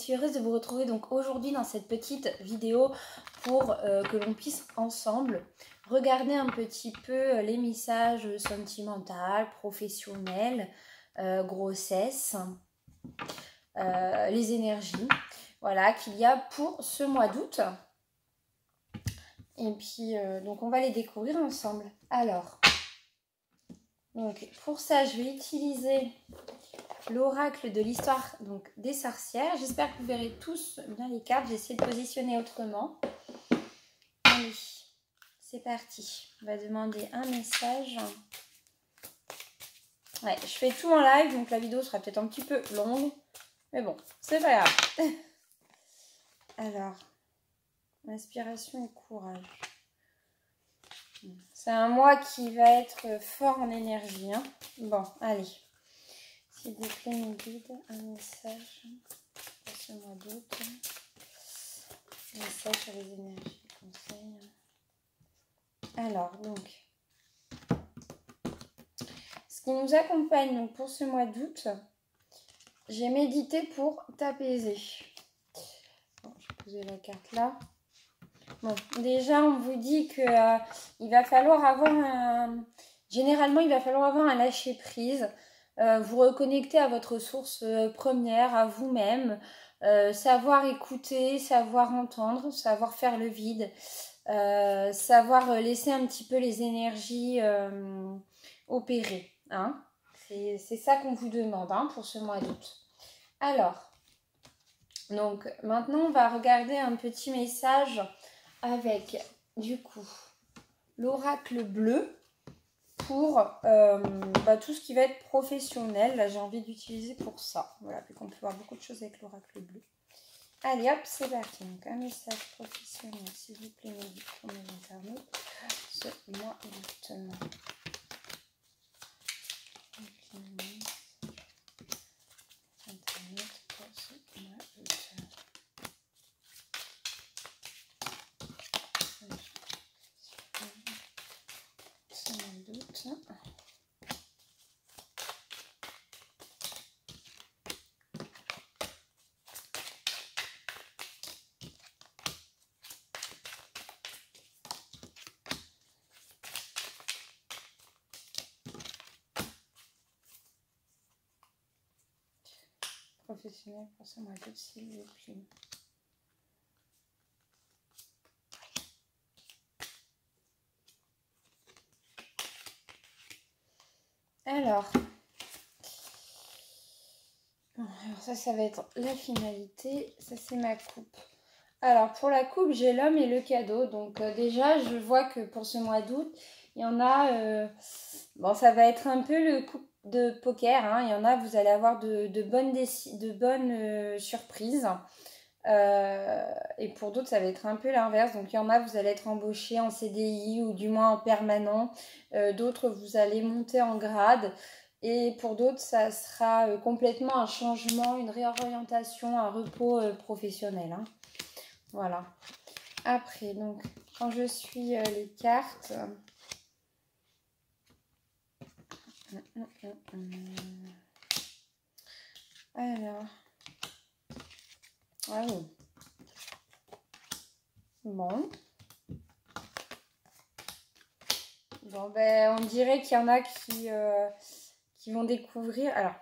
suis heureuse de vous retrouver donc aujourd'hui dans cette petite vidéo pour que l'on puisse ensemble regarder un petit peu les messages sentimentaux, professionnels, grossesse, les énergies, voilà, qu'il y a pour ce mois d'août. Et puis, donc on va les découvrir ensemble. Alors, donc pour ça, je vais utiliser l'oracle de l'histoire donc des sorcières. J'espère que vous verrez tous bien les cartes. J'ai essayé de positionner autrement. Allez, c'est parti. On va demander un message. Ouais, je fais tout en live, donc la vidéo sera peut-être un petit peu longue. Mais bon, c'est pas grave. Alors, inspiration et courage. C'est un mois qui va être fort en énergie. Hein. Bon, allez. S'il vous plaît, nous guide un message pour ce mois d'août. Un message sur les énergies, conseils. Alors, donc, ce qui nous accompagne donc, pour ce mois d'août, j'ai médité pour t'apaiser. Bon, je vais poser la carte là. Bon, déjà, on vous dit que il va falloir avoir un... Généralement, il va falloir avoir un lâcher-prise. Vous reconnecter à votre source première, à vous-même, savoir écouter, savoir entendre, savoir faire le vide, savoir laisser un petit peu les énergies opérer. Hein. C'est ça qu'on vous demande hein, pour ce mois d'août. Alors, donc maintenant on va regarder un petit message avec du coup l'oracle bleu. Pour tout ce qui va être professionnel. Là, j'ai envie d'utiliser pour ça. Voilà, vu qu'on peut voir beaucoup de choses avec l'oracle bleu. Allez, hop, c'est parti. Donc, un message professionnel, s'il vous plaît, pour mes internautes. Ce mois d'août. Internet pour ce mois d'août. Ce mois d'août. Professionnel pour ce mois d'août, s'il vous plaît. Alors ça va être la finalité. Ça, c'est ma coupe. Alors, pour la coupe, j'ai l'homme et le cadeau. Donc, déjà, je vois que pour ce mois d'août, il y en a... bon, ça va être un peu le coup de poker. Hein. Il y en a, vous allez avoir de bonnes surprises. Et pour d'autres, ça va être un peu l'inverse. Donc, il y en a, vous allez être embauché en CDI ou du moins en permanent. D'autres, vous allez monter en grade. Et pour d'autres, ça sera complètement un changement, une réorientation, un repos professionnel. Hein. Voilà. Après, donc, quand je suis les cartes... Alors... Ah oui. Bon. Bon, ben, on dirait qu'il y en a qui vont découvrir... Alors,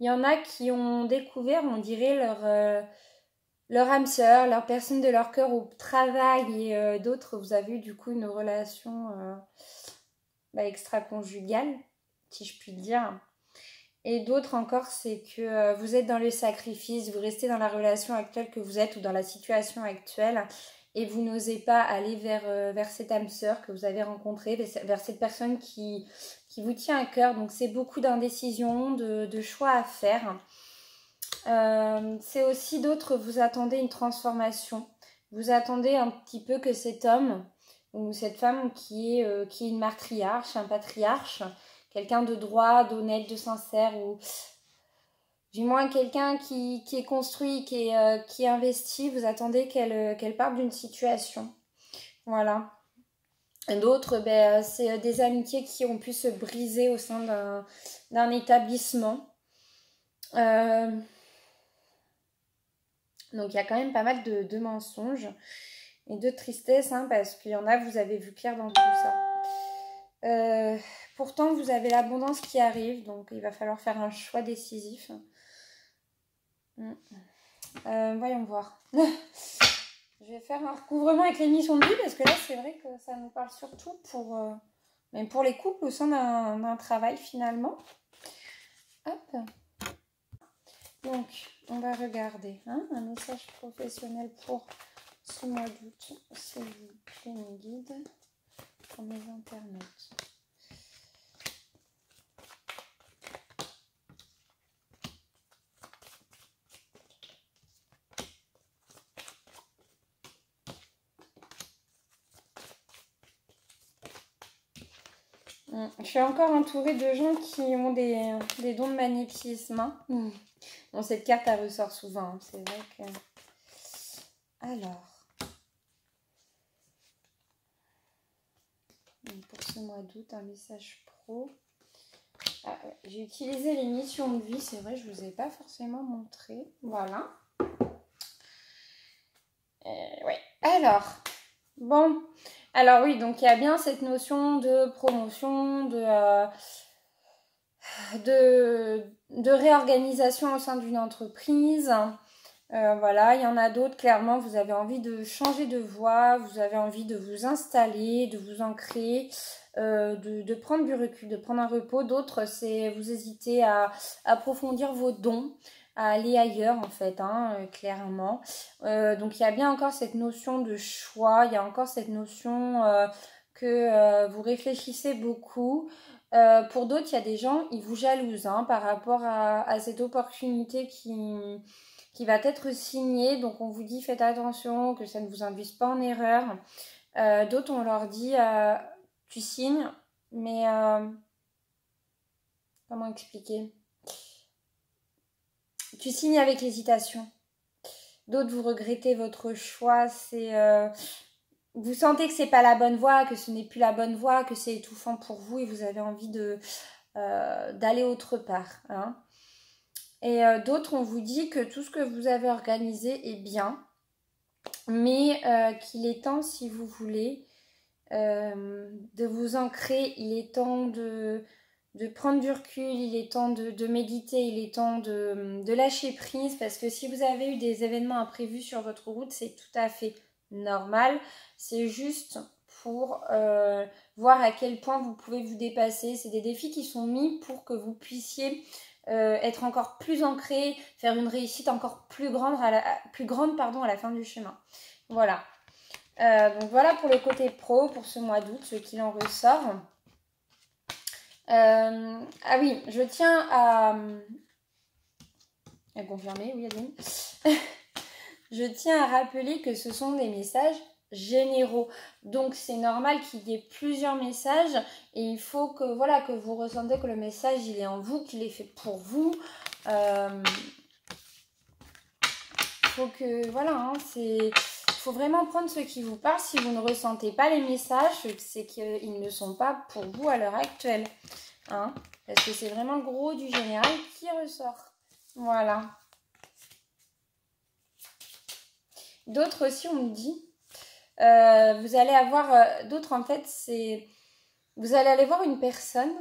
il y en a qui ont découvert, on dirait, leur âme sœur, leur personne de leur cœur au travail et d'autres, vous avez eu du coup une relation extra-conjugale, si je puis dire. Et d'autres encore, c'est que vous êtes dans le sacrifice, vous restez dans la relation actuelle que vous êtes ou dans la situation actuelle et vous n'osez pas aller vers cette âme sœur que vous avez rencontrée, vers cette personne qui vous tient à cœur. Donc c'est beaucoup d'indécision, de choix à faire. C'est aussi d'autres, vous attendez une transformation. Vous attendez un petit peu que cet homme ou cette femme qui est une matriarche, un patriarche, quelqu'un de droit, d'honnête, de sincère, ou du moins quelqu'un qui est construit, qui est investi, vous attendez qu'elle parte d'une situation. Voilà. D'autres, c'est des amitiés qui ont pu se briser au sein d'un établissement. Donc il y a quand même pas mal de mensonges et de tristesse, hein, parce qu'il y en a, vous avez vu clair dans tout ça. Pourtant, vous avez l'abondance qui arrive, donc il va falloir faire un choix décisif. Voyons voir. Je vais faire un recouvrement avec l'émission de vie, parce que là, c'est vrai que ça nous parle surtout même pour les couples au sein d'un travail, finalement. Hop. Donc, on va regarder un message professionnel pour ce mois d'août, s'il vous plaît, mes guides, pour mes internautes. Je suis encore entourée de gens qui ont des dons de magnétisme. Hein. Bon, cette carte, elle ressort souvent. Hein. C'est vrai que... Alors... Pour ce mois d'août, un message pro. Ah, j'ai utilisé les missions de vie. C'est vrai, je ne vous ai pas forcément montré. Voilà. Ouais. Alors... Bon... Alors oui, donc il y a bien cette notion de promotion, de réorganisation au sein d'une entreprise. Voilà, il y en a d'autres, clairement, vous avez envie de changer de voie, vous avez envie de vous installer, de vous ancrer, de prendre du recul, de prendre un repos. D'autres, c'est vous hésitez à approfondir vos dons, à aller ailleurs en fait, hein, clairement. Donc il y a bien encore cette notion de choix, il y a encore cette notion que vous réfléchissez beaucoup. Pour d'autres, il y a des gens, ils vous jalousent hein, par rapport à cette opportunité qui va être signée. Donc on vous dit faites attention, que ça ne vous induise pas en erreur. D'autres, on leur dit tu signes, mais comment expliquer? Tu signes avec hésitation. D'autres, vous regrettez votre choix. Vous sentez que c'est pas la bonne voie, que ce n'est plus la bonne voie, que c'est étouffant pour vous et vous avez envie d'aller autre part. Hein. Et d'autres, on vous dit que tout ce que vous avez organisé est bien, mais qu'il est temps, si vous voulez, de vous ancrer. Il est temps de prendre du recul, il est temps de méditer, il est temps de lâcher prise, parce que si vous avez eu des événements imprévus sur votre route, c'est tout à fait normal. C'est juste pour voir à quel point vous pouvez vous dépasser. C'est des défis qui sont mis pour que vous puissiez être encore plus ancré, faire une réussite encore plus grande à la fin du chemin. Voilà. Donc voilà pour le côté pro pour ce mois d'août, ce qu'il en ressort. Ah oui, je tiens à confirmer, oui Adeline. Je tiens à rappeler que ce sont des messages généraux. Donc c'est normal qu'il y ait plusieurs messages et il faut que, voilà, que vous ressentez que le message il est en vous, qu'il est fait pour vous. Faut que, voilà, hein, faut vraiment prendre ce qui vous parle. Si vous ne ressentez pas les messages, c'est qu'ils ne sont pas pour vous à l'heure actuelle. Hein, parce que c'est vraiment le gros du général qui ressort. Voilà. D'autres aussi, on me dit, vous allez avoir, d'autres en fait, vous allez aller voir une personne,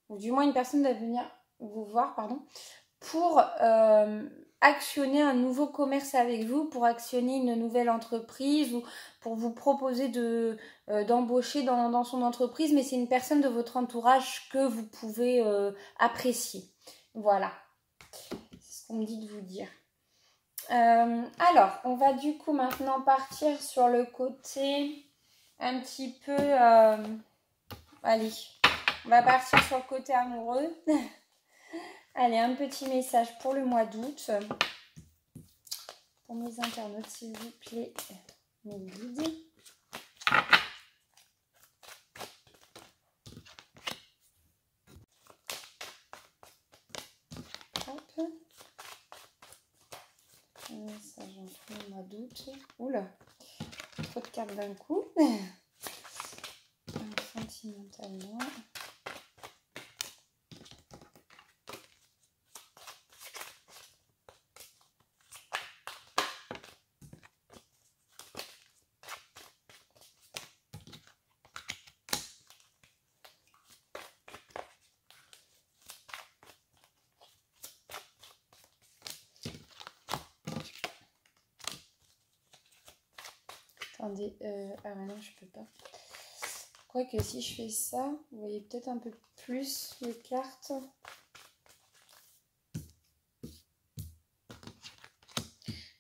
ou du moins une personne va venir vous voir, pardon, pour actionner un nouveau commerce avec vous, pour actionner une nouvelle entreprise ou pour vous proposer d'embaucher dans son entreprise, mais c'est une personne de votre entourage que vous pouvez apprécier. Voilà, c'est ce qu'on me dit de vous dire. Alors, on va du coup maintenant partir sur le côté un petit peu... allez, on va partir sur le côté amoureux. Allez, un petit message pour le mois d'août. Pour mes internautes, s'il vous plaît, mes guides. Hop. Un message pour le mois d'août. Oula, trop de cartes d'un coup. Sentimentalement. attendez. Ah mais non, je peux pas. Je crois que si je fais ça, vous voyez peut-être un peu plus les cartes.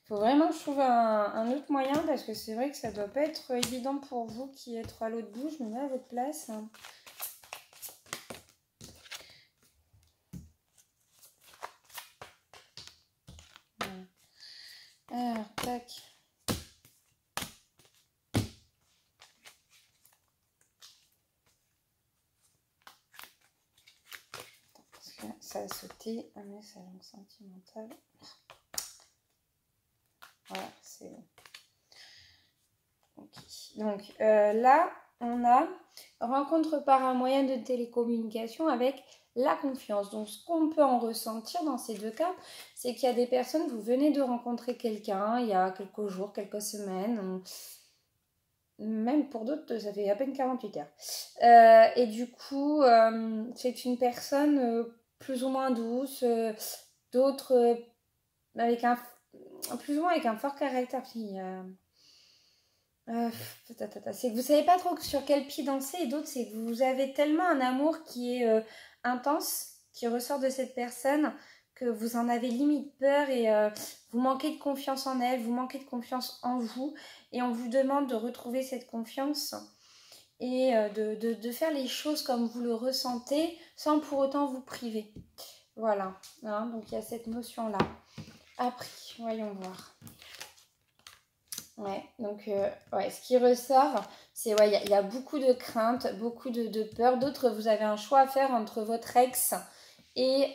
Faut vraiment que je trouve un autre moyen parce que c'est vrai que ça doit pas être évident pour vous qui êtes à l'autre bout. Je me mets à votre place. Voilà. Alors, tac. Parce que ça a sauté. Ah mais c'est langue sentimentale. Voilà, c'est bon. Okay. Donc là, on a rencontre par un moyen de télécommunication avec la confiance. Donc ce qu'on peut en ressentir dans ces deux cas, c'est qu'il y a des personnes, vous venez de rencontrer quelqu'un il y a quelques jours, quelques semaines, même pour d'autres, ça fait à peine 48 heures. Et du coup, c'est une personne plus ou moins douce, d'autres avec plus ou moins avec un fort caractère. C'est que vous savez pas trop sur quel pied danser et d'autres c'est que vous avez tellement un amour qui est intense, qui ressort de cette personne que vous en avez limite peur et vous manquez de confiance en elle, vous manquez de confiance en vous et on vous demande de retrouver cette confiance et de faire les choses comme vous le ressentez sans pour autant vous priver. Voilà, hein, donc il y a cette notion-là. Après, voyons voir. Ouais, donc ouais, ce qui ressort, c'est ouais, il y a beaucoup de craintes, beaucoup de peur. D'autres, vous avez un choix à faire entre votre ex et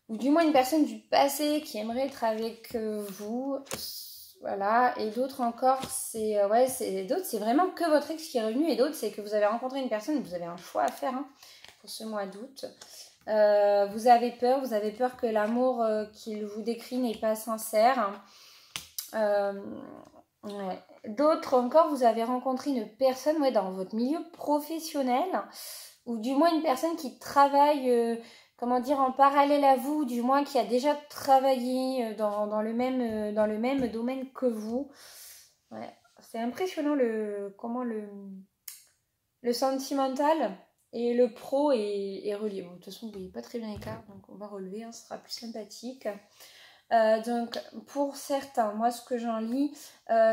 ou du moins une personne du passé qui aimerait être avec vous. Voilà, et d'autres encore, c'est ouais, d'autres, c'est vraiment que votre ex qui est revenu, et d'autres, c'est que vous avez rencontré une personne et vous avez un choix à faire hein, pour ce mois d'août. Vous avez peur que l'amour qu'il vous décrit n'est pas sincère. Ouais. D'autres encore, vous avez rencontré une personne ouais, dans votre milieu professionnel, ou du moins une personne qui travaille, comment dire, en parallèle à vous, ou du moins qui a déjà travaillé dans le même domaine que vous. Ouais. C'est impressionnant comment le sentimental et le pro est relié. Bon, de toute façon, vous ne voyez pas très bien les cartes, donc on va relever, hein, ce sera plus sympathique. Donc pour certains, moi ce que j'en lis,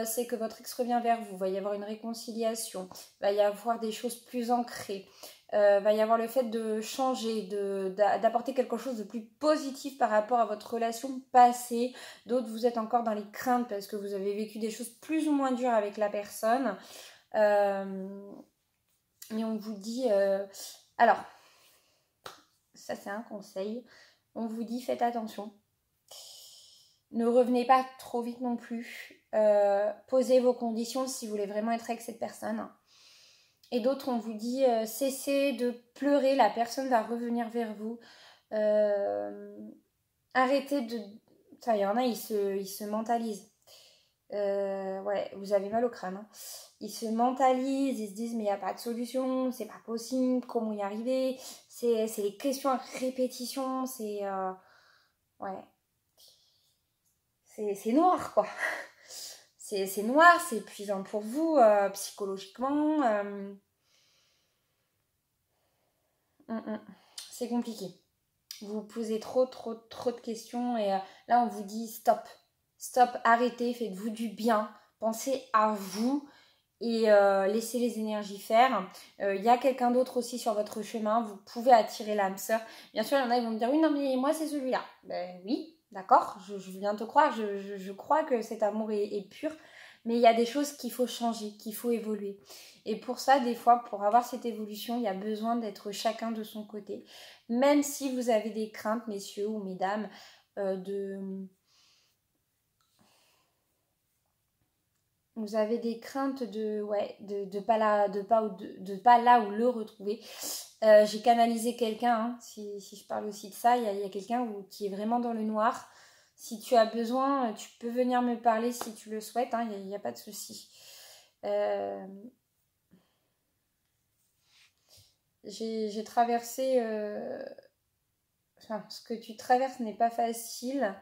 c'est que votre ex revient vers vous, va y avoir une réconciliation, va y avoir des choses plus ancrées, va y avoir le fait de changer, d'apporter quelque chose de plus positif par rapport à votre relation passée. D'autres, vous êtes encore dans les craintes parce que vous avez vécu des choses plus ou moins dures avec la personne. Et on vous dit... alors, ça c'est un conseil, on vous dit faites attention. Ne revenez pas trop vite non plus. Posez vos conditions si vous voulez vraiment être avec cette personne. Et d'autres, on vous dit cessez de pleurer, la personne va revenir vers vous. Arrêtez de... Ça, il y en a, ils se mentalisent. Ouais, vous avez mal au crâne. Hein. Ils se mentalisent, ils se disent mais il n'y a pas de solution, c'est pas possible, comment y arriver. C'est les questions à répétition, c'est... ouais. C'est noir quoi. C'est noir, c'est épuisant pour vous psychologiquement. C'est compliqué. Vous vous posez trop de questions et là on vous dit stop. Stop, arrêtez, faites-vous du bien. Pensez à vous et laissez les énergies faire. Il y a quelqu'un d'autre aussi sur votre chemin. Vous pouvez attirer l'âme sœur. Bien sûr, il y en a qui vont me dire oui, non mais moi c'est celui-là. Ben oui. D'accord, je viens te croire, je crois que cet amour est pur, mais il y a des choses qu'il faut changer, qu'il faut évoluer. Et pour ça, des fois, pour avoir cette évolution, il y a besoin d'être chacun de son côté. Même si vous avez des craintes, messieurs ou mesdames, vous avez des craintes de pas là où le retrouver. J'ai canalisé quelqu'un, hein, si je parle aussi de ça, il y a quelqu'un qui est vraiment dans le noir. Si tu as besoin, tu peux venir me parler si tu le souhaites, hein, il n'y a pas de souci. J'ai traversé... Enfin, ce que tu traverses n'est pas facile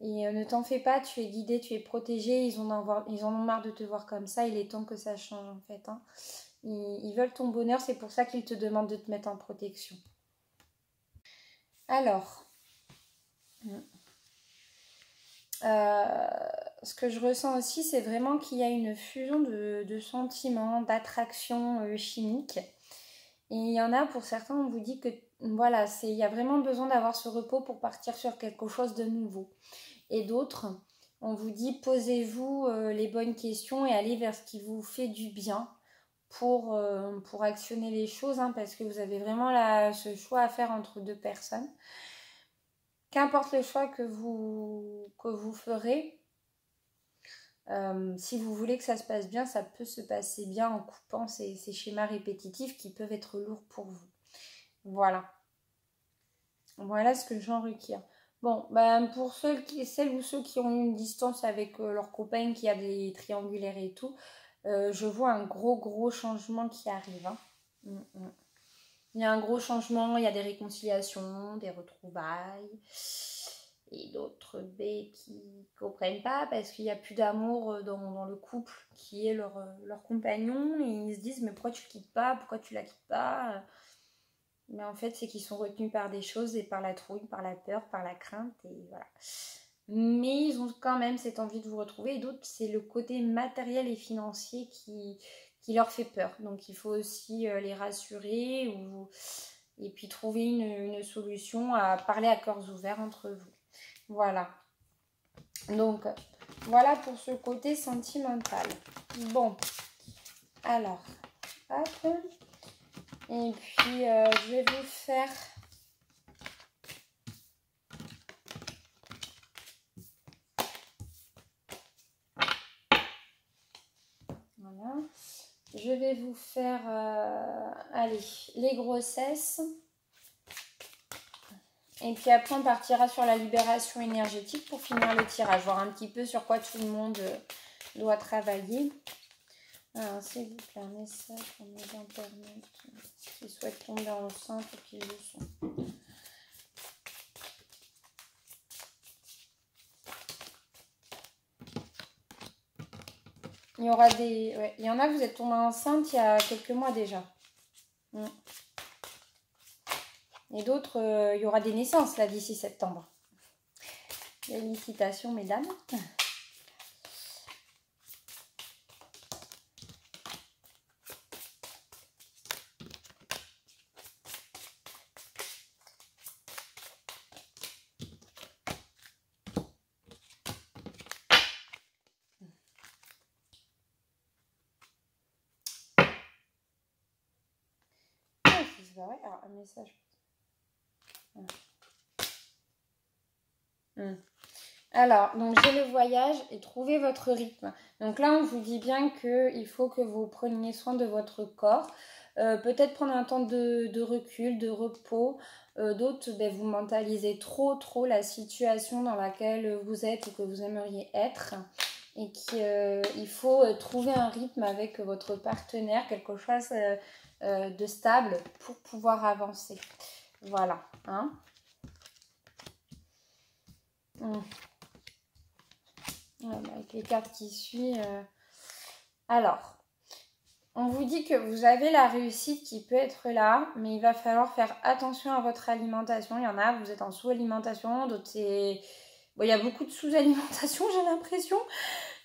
Et ne t'en fais pas, tu es guidé, tu es protégé. Ils en ont marre de te voir comme ça. Il est temps que ça change en fait. Hein. Ils veulent ton bonheur, c'est pour ça qu'ils te demandent de te mettre en protection. Alors, ce que je ressens aussi, c'est vraiment qu'il y a une fusion de sentiments, d'attractions chimiques. Et il y en a, pour certains, on vous dit que voilà, il y a vraiment besoin d'avoir ce repos pour partir sur quelque chose de nouveau. Et d'autres, on vous dit posez-vous les bonnes questions et allez vers ce qui vous fait du bien pour actionner les choses, hein, parce que vous avez vraiment ce choix à faire entre deux personnes. Qu'importe le choix que vous ferez, si vous voulez que ça se passe bien, ça peut se passer bien en coupant ces schémas répétitifs qui peuvent être lourds pour vous. Voilà. Voilà ce que j'en requiers. Bon, ben pour celles ou ceux qui ont eu une distance avec leur copain qui a des triangulaires et tout, je vois un gros changement qui arrive. Hein. Il y a un gros changement, il y a des réconciliations, des retrouvailles. Et d'autres qui ne comprennent pas parce qu'il n'y a plus d'amour dans le couple qui est leur compagnon. Et ils se disent, mais pourquoi tu ne quittes pas? Pourquoi tu la quittes pas? Mais en fait, c'est qu'ils sont retenus par des choses et par la trouille, par la peur, par la crainte. Et voilà. Mais ils ont quand même cette envie de vous retrouver. Et d'autres, c'est le côté matériel et financier qui leur fait peur. Donc, il faut aussi les rassurer et puis trouver une solution à parler à cœurs ouverts entre vous. Voilà. Donc, voilà pour ce côté sentimental. Bon. Alors, hop. Et puis, je vais vous faire... Voilà. Je vais vous faire, allez, les grossesses. Et puis après, on partira sur la libération énergétique pour finir le tirage. Voir un petit peu sur quoi tout le monde doit travailler. Alors, s'il vous plaît, un message pour mes internautes qui souhaitent tomber enceinte ou qui le sont. Il y aura des... Ouais, il y en a, vous êtes tombée enceinte il y a quelques mois déjà. Et d'autres, il y aura des naissances là d'ici septembre. Félicitations, mesdames. Alors, un message. Alors, donc j'ai le voyage et trouver votre rythme. Donc là, on vous dit bien qu'il faut que vous preniez soin de votre corps. Peut-être prendre un temps de recul, de repos. D'autres, vous mentalisez trop la situation dans laquelle vous êtes ou que vous aimeriez être. Et qu'il faut trouver un rythme avec votre partenaire, quelque chose de stable pour pouvoir avancer. Voilà. Hein. Avec les cartes qui suivent. Alors, on vous dit que vous avez la réussite qui peut être là, mais il va falloir faire attention à votre alimentation. Il y en a, vous êtes en sous-alimentation, d'autres c'est... Bon, il y a beaucoup de sous-alimentation, j'ai l'impression.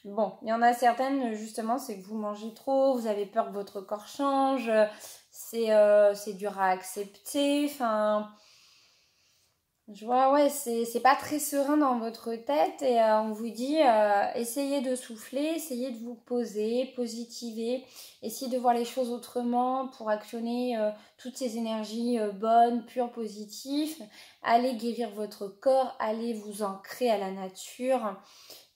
Bon, il y en a certaines, justement, c'est que vous mangez trop, vous avez peur que votre corps change, c'est dur à accepter, enfin... Je vois, ouais, c'est pas très serein dans votre tête et on vous dit essayez de souffler, essayez de vous poser, positiver, essayez de voir les choses autrement pour actionner toutes ces énergies bonnes, pures, positives. Allez guérir votre corps, allez vous ancrer à la nature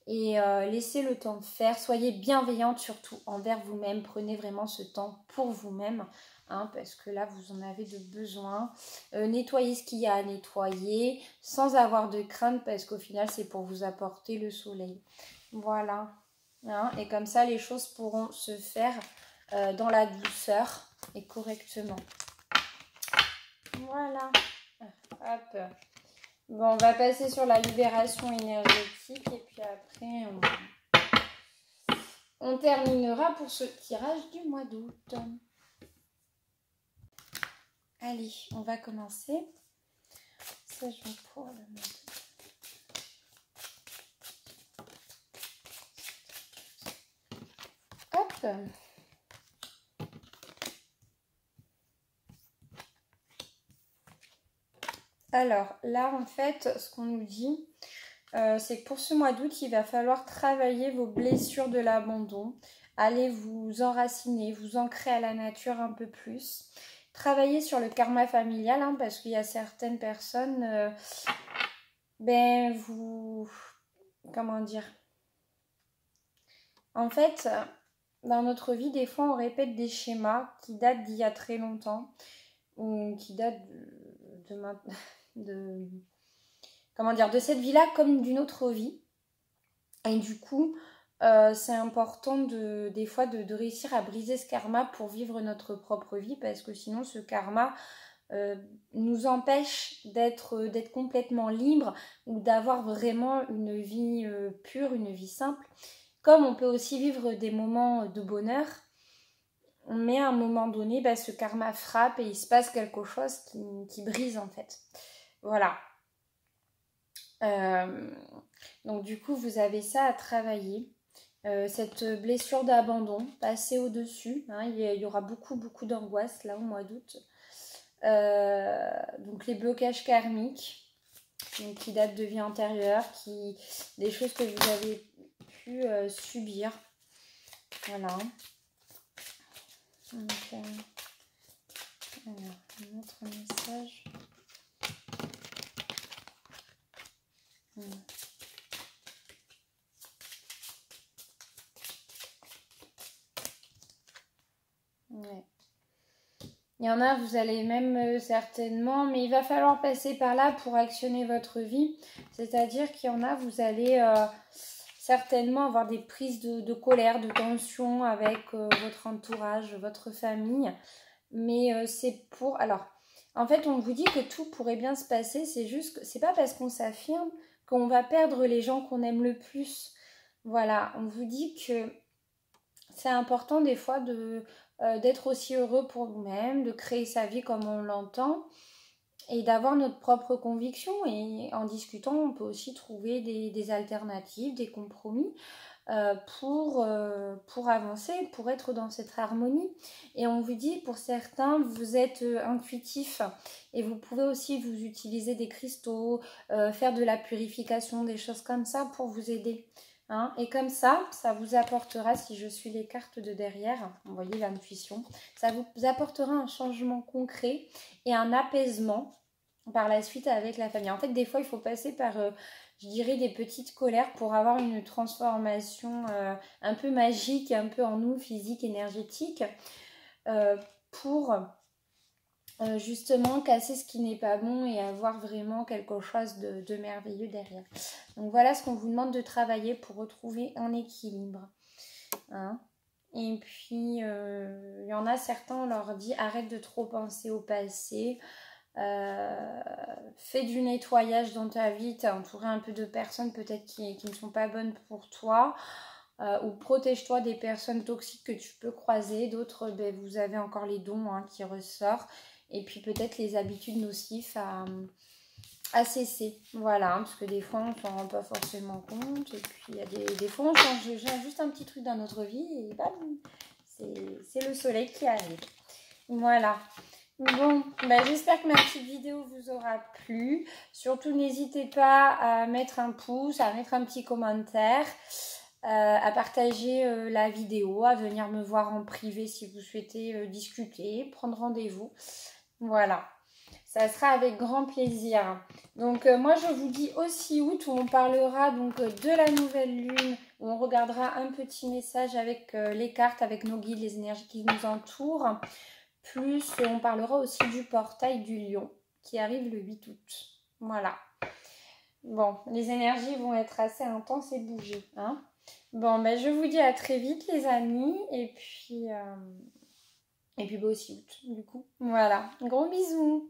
et laissez le temps de faire. Soyez bienveillante surtout envers vous-même, prenez vraiment ce temps pour vous-même. Hein, parce que là vous en avez de besoin. Nettoyez ce qu'il y a à nettoyer sans avoir de crainte parce qu'au final c'est pour vous apporter le soleil. Voilà. Hein, et comme ça les choses pourront se faire dans la douceur et correctement. Voilà. Hop. Bon, on va passer sur la libération énergétique et puis après, on terminera pour ce tirage du mois d'août. Allez, on va commencer. Ça, je vais pour le mois d'août. Hop. Alors là, en fait, ce qu'on nous dit, c'est que pour ce mois d'août, il va falloir travailler vos blessures de l'abandon. Allez vous enraciner, vous ancrer à la nature un peu plus. Travailler sur le karma familial, hein, parce qu'il y a certaines personnes, comment dire? En fait, dans notre vie, des fois, on répète des schémas qui datent d'il y a très longtemps, ou qui datent de cette vie-là comme d'une autre vie. Et du coup, c'est important des fois de réussir à briser ce karma pour vivre notre propre vie, parce que sinon ce karma nous empêche d'être complètement libre ou d'avoir vraiment une vie pure, une vie simple. Comme on peut aussi vivre des moments de bonheur, mais à un moment donné, ce karma frappe et il se passe quelque chose qui brise en fait. Voilà. Donc du coup, vous avez ça à travailler. Cette blessure d'abandon, passer au-dessus. Hein, il y aura beaucoup d'angoisse là au mois d'août. Donc les blocages karmiques donc, qui datent de vie antérieure, des choses que vous avez pu subir. Voilà. Donc, alors, un autre message. Ouais. Il y en a, vous allez même certainement, mais il va falloir passer par là pour actionner votre vie. C'est-à-dire qu'il y en a, vous allez certainement avoir des prises de colère, de tension avec votre entourage, votre famille. Mais c'est pour... Alors, en fait, on vous dit que tout pourrait bien se passer. C'est juste que c'est pas parce qu'on s'affirme qu'on va perdre les gens qu'on aime le plus. Voilà, on vous dit que c'est important des fois d'être aussi heureux pour nous-mêmes, de créer sa vie comme on l'entend et d'avoir notre propre conviction. Et en discutant, on peut aussi trouver des alternatives, des compromis pour avancer, pour être dans cette harmonie. Et on vous dit, pour certains, vous êtes intuitif et vous pouvez aussi vous utiliser des cristaux, faire de la purification, des choses comme ça pour vous aider. Hein, et comme ça vous apportera, si je suis les cartes de derrière, vous voyez l'intuition, ça vous apportera un changement concret et un apaisement par la suite avec la famille. En fait, des fois, il faut passer par, je dirais, des petites colères pour avoir une transformation un peu magique, un peu en nous, physique, énergétique, pour justement casser ce qui n'est pas bon et avoir vraiment quelque chose de merveilleux derrière. Donc voilà ce qu'on vous demande de travailler pour retrouver un équilibre. Hein. Et puis il y en a certains, on leur dit arrête de trop penser au passé, fais du nettoyage dans ta vie, t'es entouré un peu de personnes peut-être qui ne sont pas bonnes pour toi. Ou protège-toi des personnes toxiques que tu peux croiser. D'autres, vous avez encore les dons qui ressortent. Et puis peut-être les habitudes nocives à cesser. Voilà, parce que des fois on ne s'en rend pas forcément compte. Et puis il y a des fois on change juste un petit truc dans notre vie et bam, c'est le soleil qui arrive. Voilà. Bon, j'espère que ma petite vidéo vous aura plu. Surtout n'hésitez pas à mettre un pouce, à mettre un petit commentaire. À partager la vidéo, à venir me voir en privé si vous souhaitez discuter, prendre rendez-vous. Voilà, ça sera avec grand plaisir. Donc moi je vous dis au 6 août où on parlera donc de la nouvelle lune, où on regardera un petit message avec les cartes, avec nos guides, les énergies qui nous entourent. Plus on parlera aussi du portail du lion qui arrive le 8 août. Voilà. Bon, les énergies vont être assez intenses et bougées, hein. Bon, je vous dis à très vite les amis. Et puis au 6 août, du coup. Voilà, gros bisous.